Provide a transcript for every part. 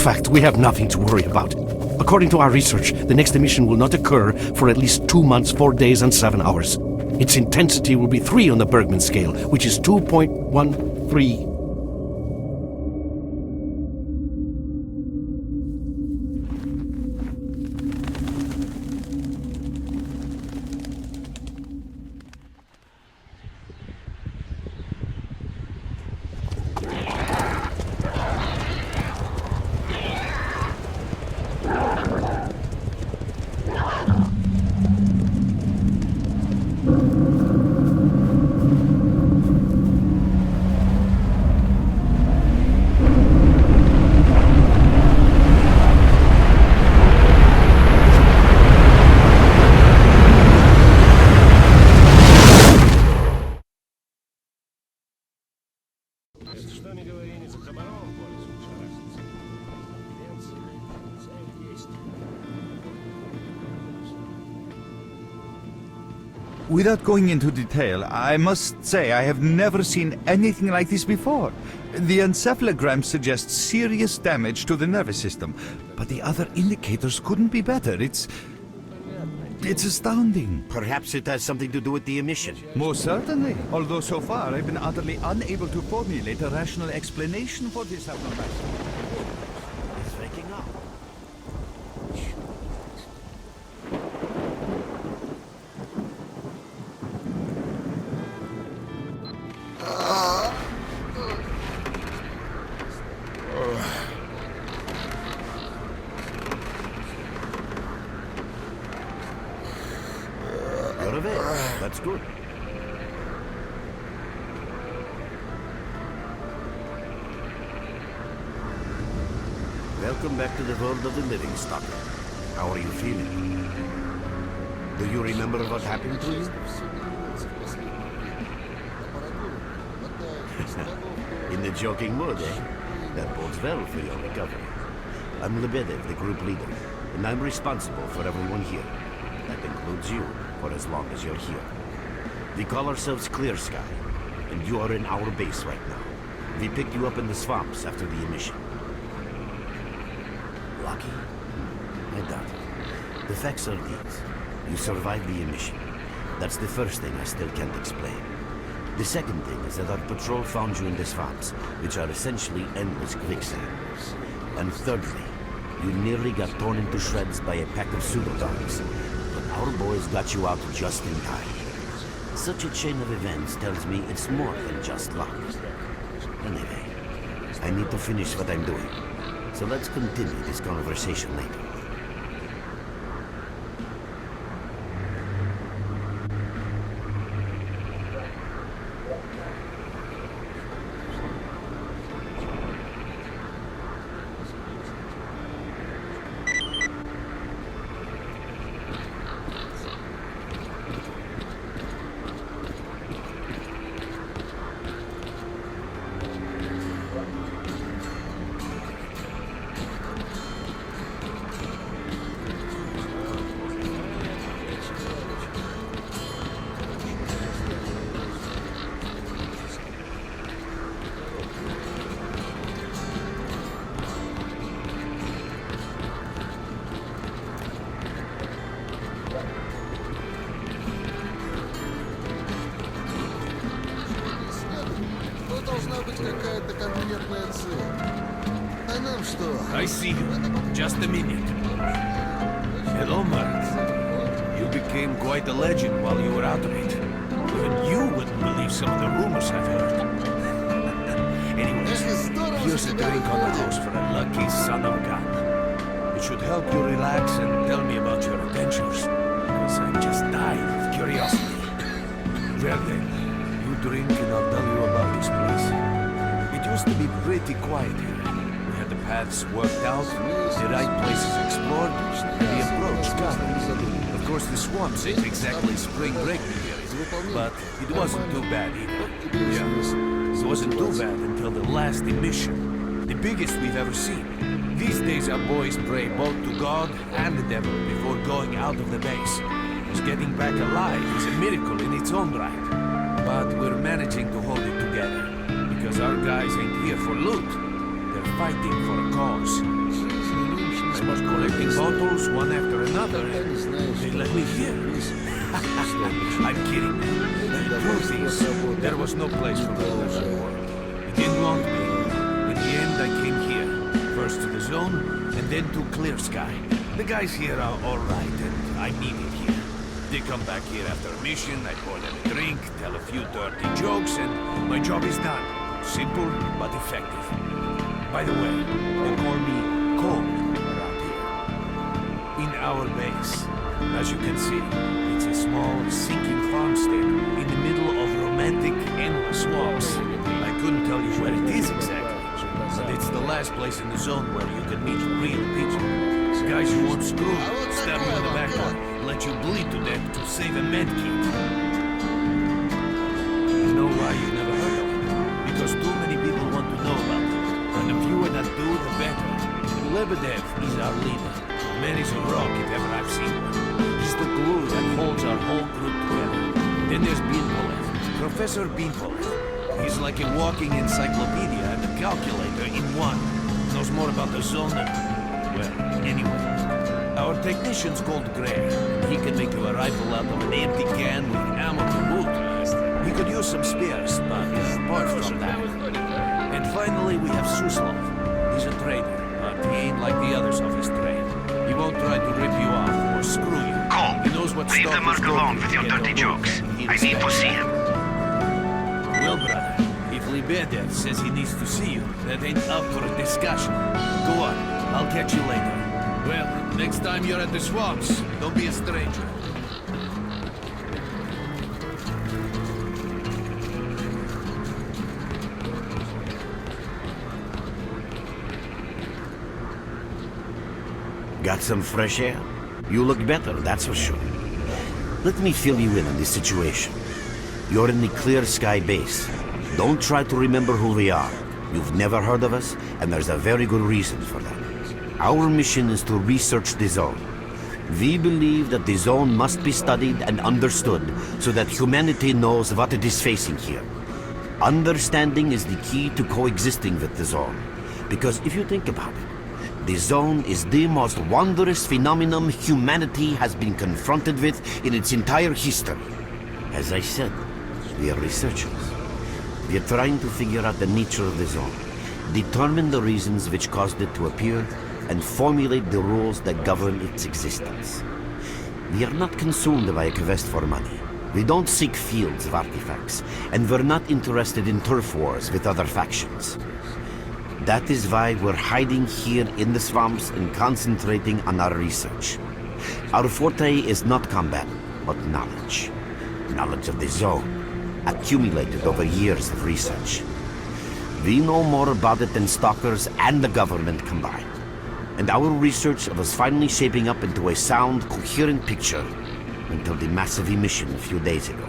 fact, we have nothing to worry about. According to our research, the next emission will not occur for at least 2 months, 4 days, and 7 hours. Its intensity will be 3 on the Bergman scale, which is 2.13. Without going into detail, I must say I have never seen anything like this before. The encephalogram suggests serious damage to the nervous system, but the other indicators couldn't be better. It's astounding. Perhaps it has something to do with the emission. Most certainly. Although so far I've been utterly unable to formulate a rational explanation for this abnormality. It's waking up. You're awake. That's good. Welcome back to the world of the living, Stalker. How are you feeling? Do you remember what happened to you? In the joking mood, eh? That bodes well for your recovery. I'm Lebedev, the group leader, and I'm responsible for everyone here. That includes you, for as long as you're here. We call ourselves Clear Sky, and you are in our base right now. We picked you up in the swamps after the emission. Lucky? I doubt it. The facts are these. You survived the emission. That's the first thing I still can't explain. The second thing is that our patrol found you in the swamps, which are essentially endless quicksands. And thirdly, you nearly got torn into shreds by a pack of pseudo-dogs. But our boys got you out just in time. Such a chain of events tells me it's more than just luck. Anyway, I need to finish what I'm doing. So let's continue this conversation later. I see you. Just a minute. Hello, Mark. You became quite a legend while you were out of it. Even you wouldn't believe some of the rumors I've heard. Anyways, here's a drink on the house for a lucky son of a gun. It should help you relax and tell me about your adventures, because I'm just dying of curiosity. Well then, you drink and I'll tell you about this place. It used to be pretty quiet here. Paths worked out, the right places explored, and the approach covered. Of course, the swamps ain't exactly spring break here, but it wasn't too bad either. Yeah, it wasn't too bad until the last emission, the biggest we've ever seen. These days, our boys pray both to God and the devil before going out of the base. Because getting back alive is a miracle in its own right. But we're managing to hold it together, because our guys ain't here for loot. They're fighting for a cause. customers collecting bottles one after another, and they let me here. I'm kidding. The truth is, there was no place for me in that world. He didn't want me. In the end, I came here. First to the zone, and then to Clear Sky. The guys here are alright, and I'm needed here. They come back here after a mission, I pour them a drink, tell a few dirty jokes, and my job is done. Simple, but effective. By the way, they call me Cold around here. In our base, as you can see, it's a small, sinking farmstead in the middle of romantic, endless swamps. I couldn't tell you where it is exactly, but it's the last place in the zone where you can meet real people. Guys who won't screw, stab you in the back door, let you bleed to death to save a medkit. You know why you've never heard of it? Because too many people want to know about it. And the fewer that do, the better. Lebedev is our leader. Man is a rock if ever I've seen one. He's the glue that holds our whole group together. Then there's Beanpolev, Professor Beanpolev. He's like a walking encyclopedia and a calculator in one. Knows more about the zone than... well, anyway. Our technician's called Gray. He can make you a rifle out of an empty can with ammo to boot. He could use some spares, but apart from that... And finally, we have Suslov. He's a trader, but he ain't like the others of his trade. He won't try to rip you off or screw you. Cole, He knows what leave the Stalkers merc go alone through with to your get dirty the jokes. loot he I need to respects. see him. Well, brother, if Lebedev says he needs to see you, that ain't up for a discussion. Go on, I'll catch you later. Well, next time you're at the swamps, don't be a stranger. Got some fresh air? You look better, that's for sure. Let me fill you in on this situation. You're in the Clear Sky base. Don't try to remember who we are. You've never heard of us, and there's a very good reason for that. Our mission is to research the zone. We believe that the zone must be studied and understood so that humanity knows what it is facing here. Understanding is the key to coexisting with the zone. Because if you think about it, the zone is the most wondrous phenomenon humanity has been confronted with in its entire history. As I said, we are researchers. We are trying to figure out the nature of the zone, determine the reasons which caused it to appear, and formulate the rules that govern its existence. We are not consumed by a quest for money. We don't seek fields of artifacts, and we're not interested in turf wars with other factions. That is why we're hiding here in the swamps and concentrating on our research. Our forte is not combat, but knowledge. Knowledge of the zone, accumulated over years of research. We know more about it than Stalkers and the government combined. And our research was finally shaping up into a sound, coherent picture until the massive emission a few days ago.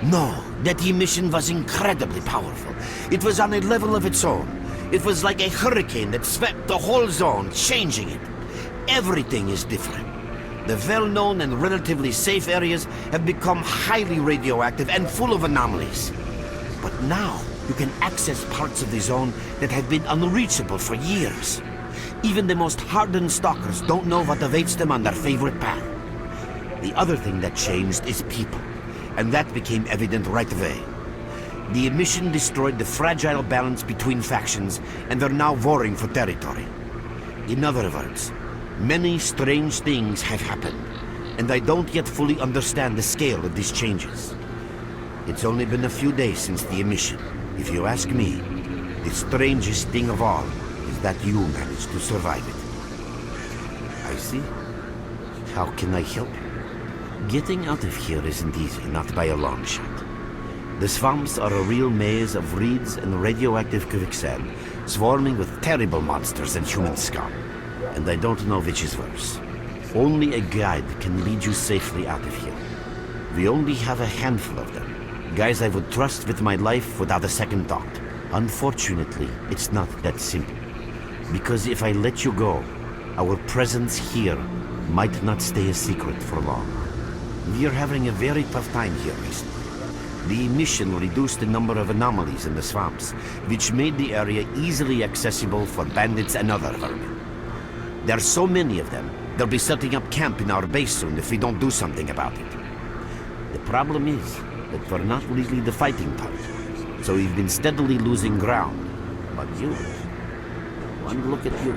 No, that emission was incredibly powerful. It was on a level of its own. It was like a hurricane that swept the whole zone, changing it. Everything is different. The well-known and relatively safe areas have become highly radioactive and full of anomalies. But now, you can access parts of the zone that have been unreachable for years. Even the most hardened stalkers don't know what awaits them on their favorite path. The other thing that changed is people, and that became evident right away. The emission destroyed the fragile balance between factions, and they're now warring for territory. In other words, many strange things have happened, and I don't yet fully understand the scale of these changes. It's only been a few days since the emission. If you ask me, the strangest thing of all is that you managed to survive it. I see. How can I help? Getting out of here isn't easy, not by a long shot. The swamps are a real maze of reeds and radioactive quicksand, swarming with terrible monsters and human scum. And I don't know which is worse. Only a guide can lead you safely out of here. We only have a handful of them. Guys I would trust with my life without a second thought. Unfortunately, it's not that simple. Because if I let you go, our presence here might not stay a secret for long. We are having a very tough time here recently. The emission reduced the number of anomalies in the swamps, which made the area easily accessible for bandits and other vermin. There are so many of them, they'll be setting up camp in our base soon if we don't do something about it. The problem is that we're not really the fighting type, so we've been steadily losing ground. But you, one look at you,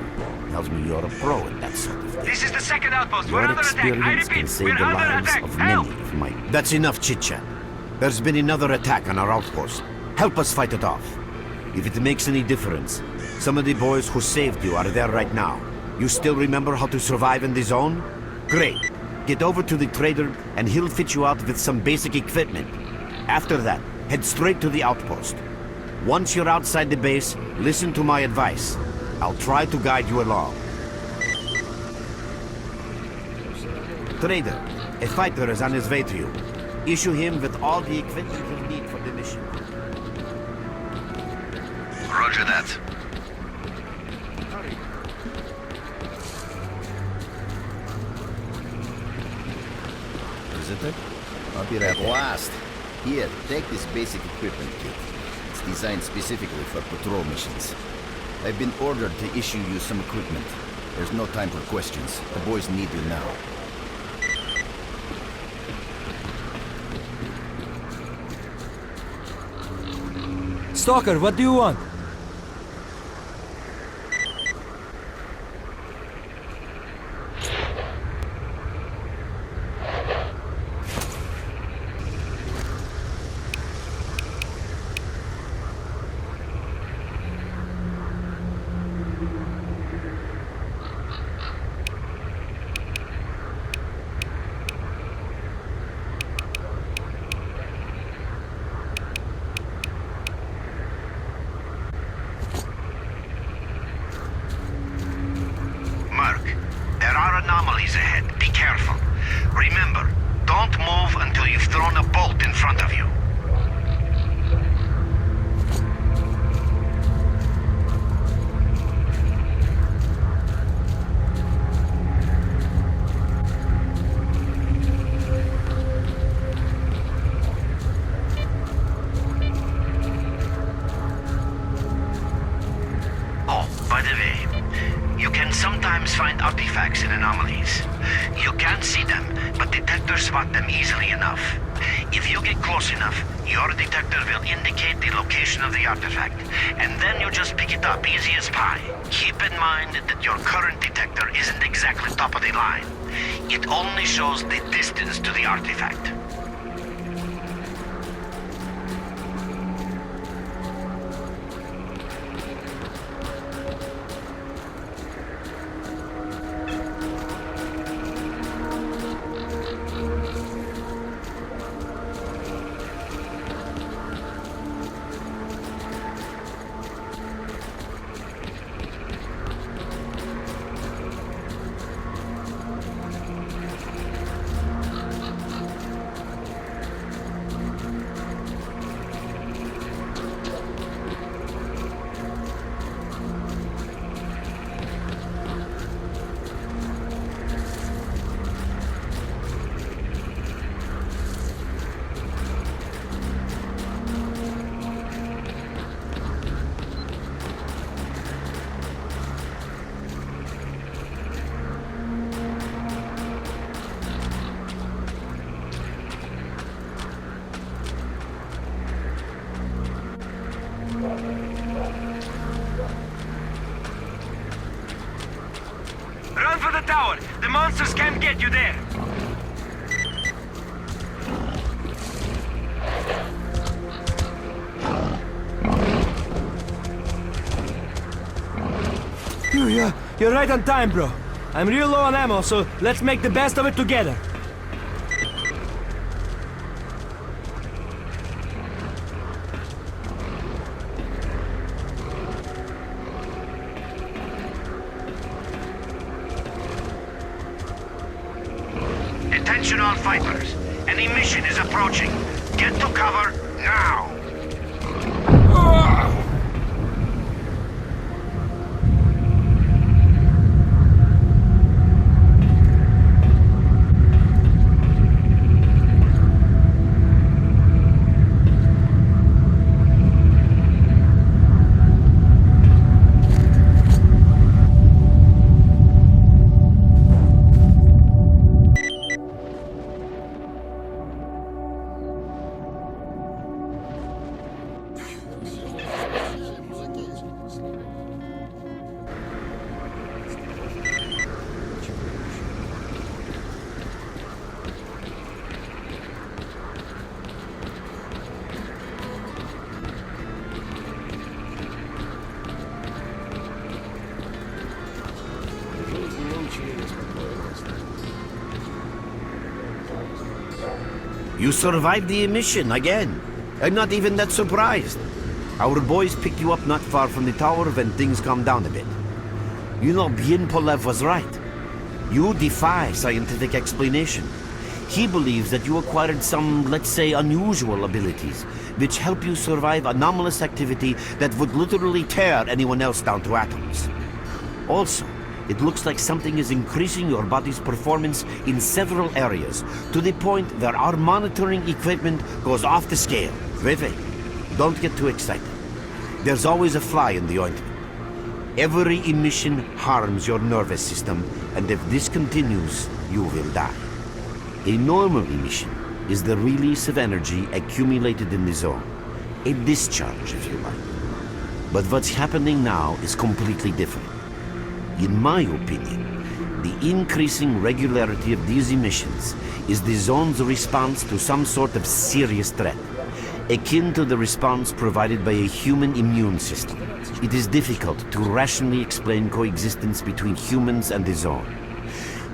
tells me you're a pro at that sort of thing. This is the second outpost. We're Your under attack. I experience can repeat, save we're the under lives attack. of Help! many of my... That's enough chit-chat. There's been another attack on our outpost. Help us fight it off. If it makes any difference, some of the boys who saved you are there right now. You still remember how to survive in the zone? Great. Get over to the trader and he'll fit you out with some basic equipment. After that, head straight to the outpost. Once you're outside the base, listen to my advice. I'll try to guide you along. Trader, a fighter is on his way to you. Issue him with all the equipment he'll need for the mission. Roger that. Visitor? Up here at last. Here, take this basic equipment kit. It's designed specifically for patrol missions. I've been ordered to issue you some equipment. There's no time for questions. The boys need you now. Stalker, what do you want? There are anomalies ahead. Be careful. Remember, don't move until you've thrown a bolt in front of you. Oh, by the way, you can sometimes find artifacts in anomalies. You can't see them, but detectors spot them easily enough. If you get close enough, your detector will indicate the location of the artifact, and then you just pick it up easy as pie. Keep in mind that your current detector isn't exactly top of the line. It only shows the distance to the artifact. Run for the tower! The monsters can't get you there! Yeah, you're right on time, bro. I'm real low on ammo, so let's make the best of it together. Attention all fighters. An emission is approaching. Get to cover now. You survived the emission again. I'm not even that surprised. Our boys picked you up not far from the tower when things calmed down a bit. You know, Bien Polev was right. You defy scientific explanation. He believes that you acquired some, let's say, unusual abilities, which help you survive anomalous activity that would literally tear anyone else down to atoms. Also, it looks like something is increasing your body's performance in several areas, to the point where our monitoring equipment goes off the scale. Wait, don't get too excited. There's always a fly in the ointment. Every emission harms your nervous system, and if this continues, you will die. A normal emission is the release of energy accumulated in the zone. A discharge, if you like. But what's happening now is completely different. In my opinion, the increasing regularity of these emissions is the zone's response to some sort of serious threat, akin to the response provided by a human immune system. It is difficult to rationally explain coexistence between humans and the zone.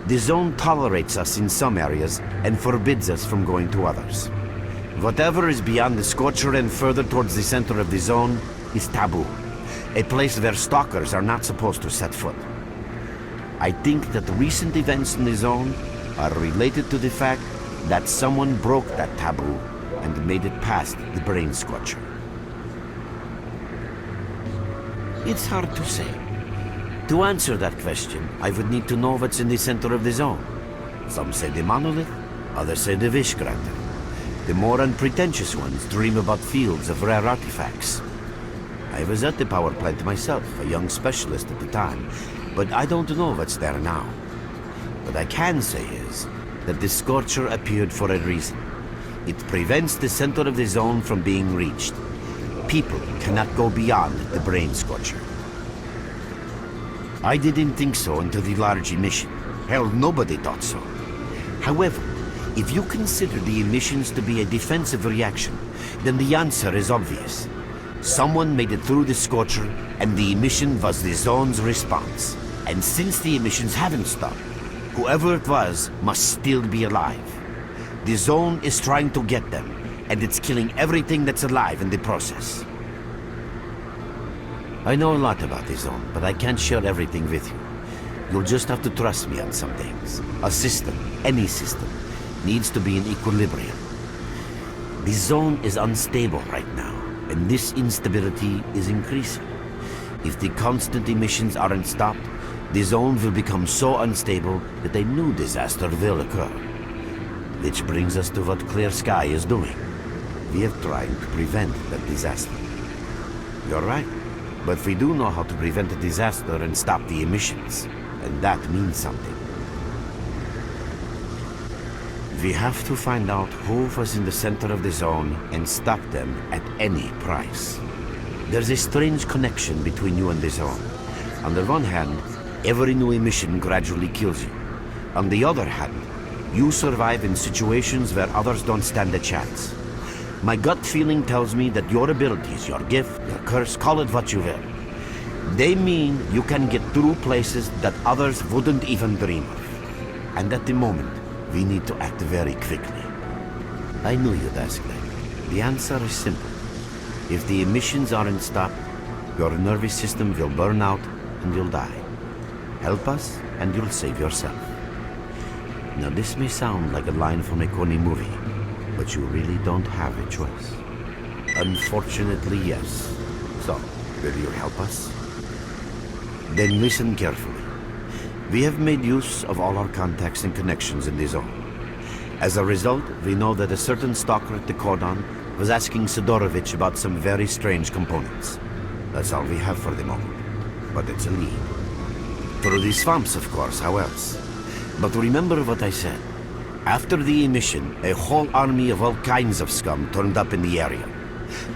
The zone tolerates us in some areas and forbids us from going to others. Whatever is beyond the Scorcher and further towards the center of the zone is taboo, a place where stalkers are not supposed to set foot. I think that recent events in the zone are related to the fact that someone broke that taboo and made it past the brain scorcher. It's hard to say. To answer that question, I would need to know what's in the center of the zone. Some say the monolith, others say the Vishkranta. The more unpretentious ones dream about fields of rare artifacts. I was at the power plant myself, a young specialist at the time, but I don't know what's there now. What I can say is that the Scorcher appeared for a reason. It prevents the center of the zone from being reached. People cannot go beyond the brain scorcher. I didn't think so until the large emission. Hell, nobody thought so. However, if you consider the emissions to be a defensive reaction, then the answer is obvious. Someone made it through the Scorcher, and the emission was the zone's response. And since the emissions haven't stopped, whoever it was must still be alive. The zone is trying to get them, and it's killing everything that's alive in the process. I know a lot about the zone, but I can't share everything with you. You'll just have to trust me on some things. A system, any system, needs to be in equilibrium. The zone is unstable right now, and this instability is increasing. If the constant emissions aren't stopped, the zone will become so unstable that a new disaster will occur. Which brings us to what Clear-Sky is doing. We are trying to prevent that disaster. You're right, but we do know how to prevent a disaster and stop the emissions, and that means something. We have to find out who was in the center of the zone and stop them at any price. There's a strange connection between you and the zone. On the one hand, every new emission gradually kills you. On the other hand, you survive in situations where others don't stand a chance. My gut feeling tells me that your abilities, your gift, your curse, call it what you will, they mean you can get through places that others wouldn't even dream of. And at the moment, we need to act very quickly. I knew you'd ask that. The answer is simple. If the emissions aren't stopped, your nervous system will burn out and you'll die. Help us and you'll save yourself. Now this may sound like a line from a corny movie, but you really don't have a choice. Unfortunately, yes. So, will you help us? Then listen carefully. We have made use of all our contacts and connections in the zone. As a result, we know that a certain stalker at the cordon was asking Sidorovich about some very strange components. That's all we have for the moment, but it's a lead. Through the swamps, of course, how else? But remember what I said. After the emission, a whole army of all kinds of scum turned up in the area.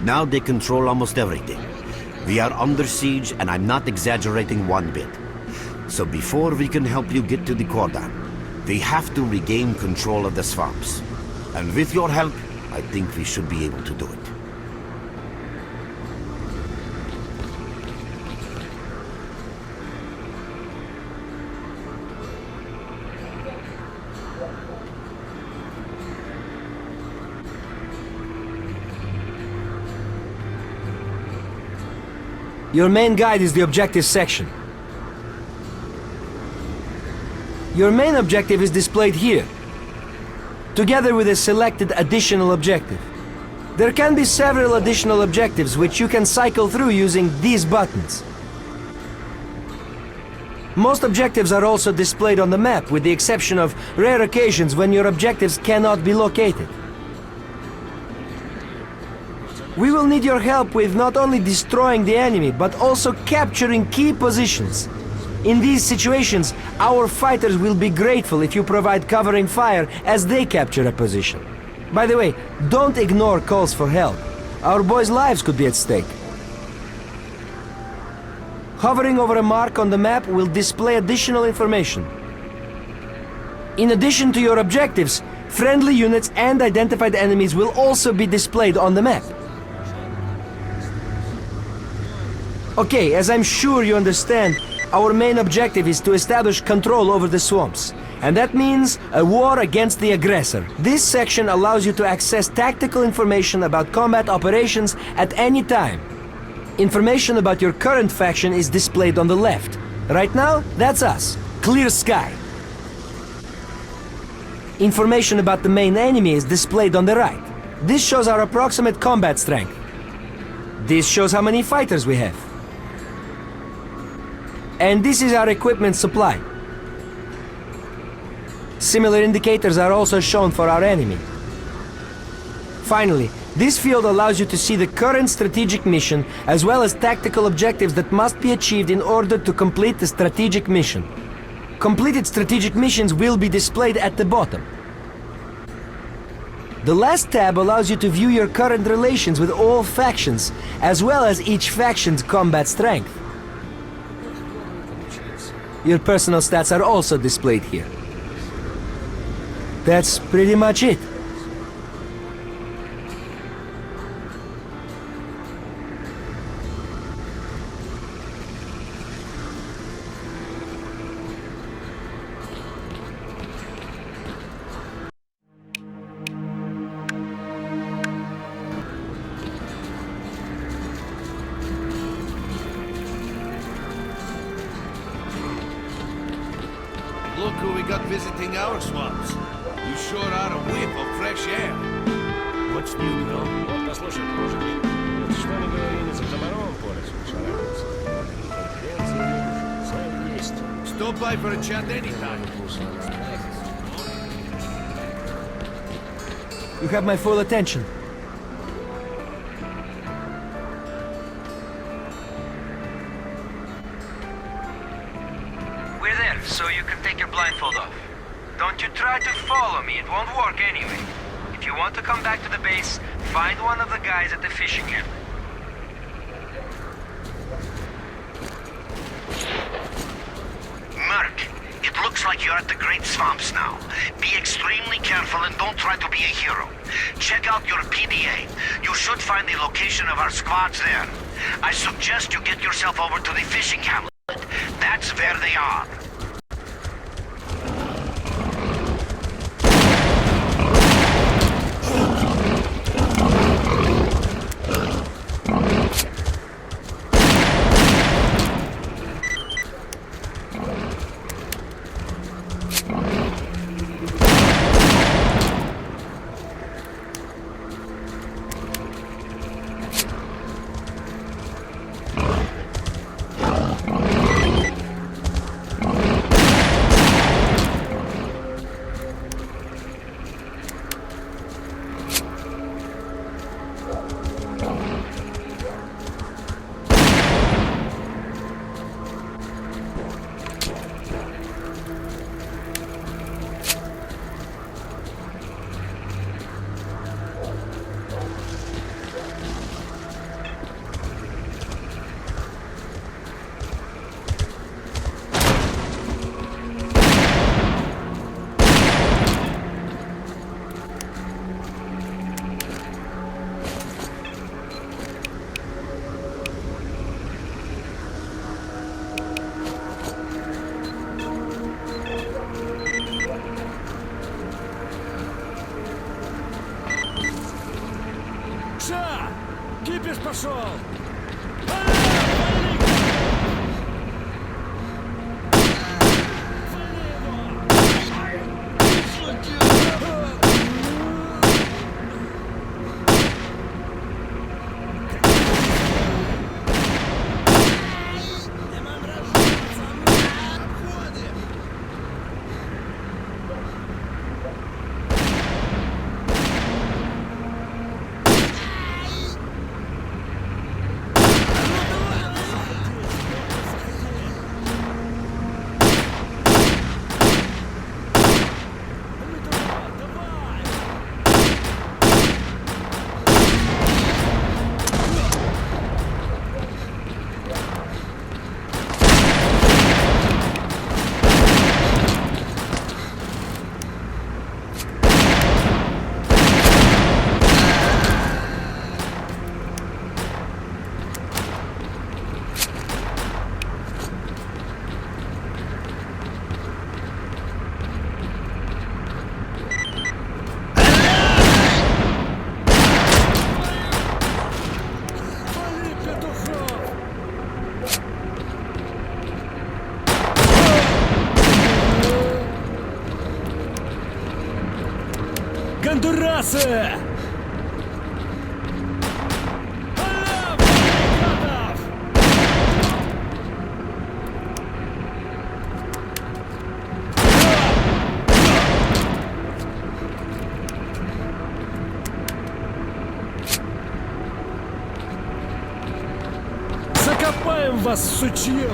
Now they control almost everything. We are under siege, and I'm not exaggerating one bit. So before we can help you get to the cordon, we have to regain control of the swamps. And with your help, I think we should be able to do it. Your main guide is the objective section. Your main objective is displayed here, together with a selected additional objective. There can be several additional objectives which you can cycle through using these buttons. Most objectives are also displayed on the map, with the exception of rare occasions when your objectives cannot be located. We will need your help with not only destroying the enemy, but also capturing key positions. In these situations, our fighters will be grateful if you provide covering fire as they capture a position. By the way, don't ignore calls for help. Our boys' lives could be at stake. Hovering over a mark on the map will display additional information. In addition to your objectives, friendly units and identified enemies will also be displayed on the map. Okay, as I'm sure you understand, our main objective is to establish control over the swamps. And that means a war against the aggressor. This section allows you to access tactical information about combat operations at any time. Information about your current faction is displayed on the left. Right now, that's us. Clear sky. Information about the main enemy is displayed on the right. This shows our approximate combat strength. This shows how many fighters we have. And this is our equipment supply. Similar indicators are also shown for our enemy. Finally, this field allows you to see the current strategic mission as well as tactical objectives that must be achieved in order to complete the strategic mission. Completed strategic missions will be displayed at the bottom. The last tab allows you to view your current relations with all factions, as well as each faction's combat strength. Your personal stats are also displayed here. That's pretty much it. Look who we got visiting our swamps. You sure are a whiff of fresh air. What's new, bro? Вот, послушай, дружок, что они говорили за комаром по лесу шарахаться? Конференция, все есть. Stop by for a chat anytime. You have my full attention. We're there, so you can take your blindfold off. Don't you try to follow me, it won't work anyway. If you want to come back to the base, find one of the guys at the fishing hamlet. Merc, it looks like you're at the Great Swamps now. Be extremely careful and don't try to be a hero. Check out your PDA. You should find the location of our squads there. I suggest you get yourself over to the fishing hamlet. That's where they are. Кипиш пошел! А, Гондурасы! Закопаем вас, сучье!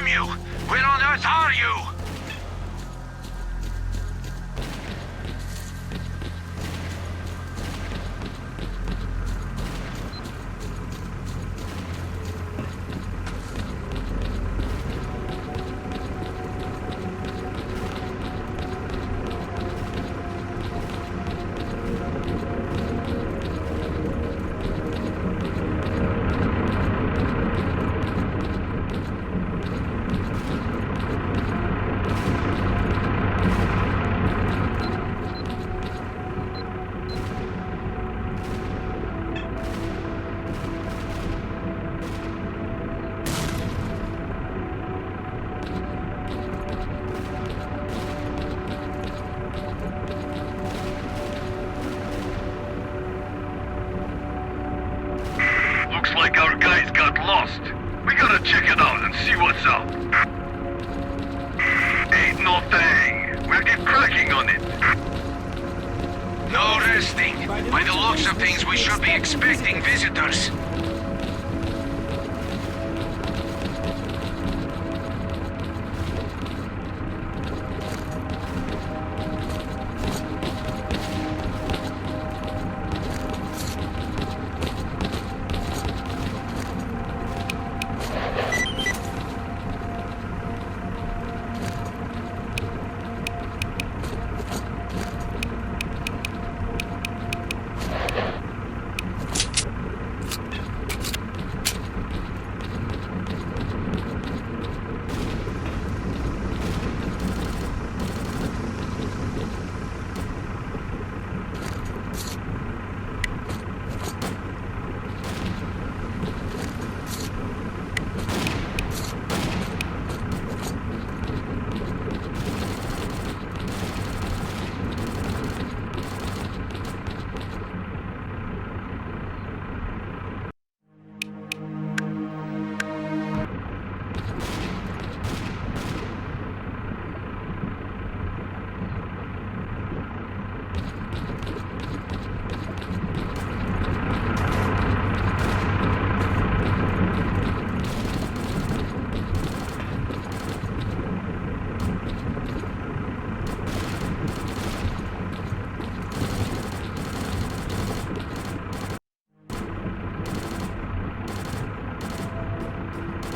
damn you! Where on earth are you? Looks like our guys got lost. We gotta check it out and see what's up. Ain't no thing. We'll get cracking on it. No resting. By the looks of things, we should be expecting visitors.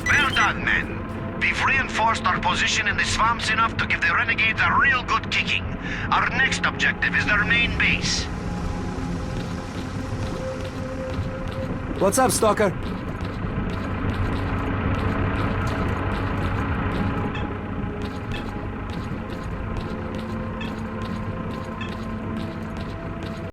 Well done, men. We've reinforced our position in the swamps enough to give the renegades a real good kicking. Our next objective is their main base. What's up, Stalker?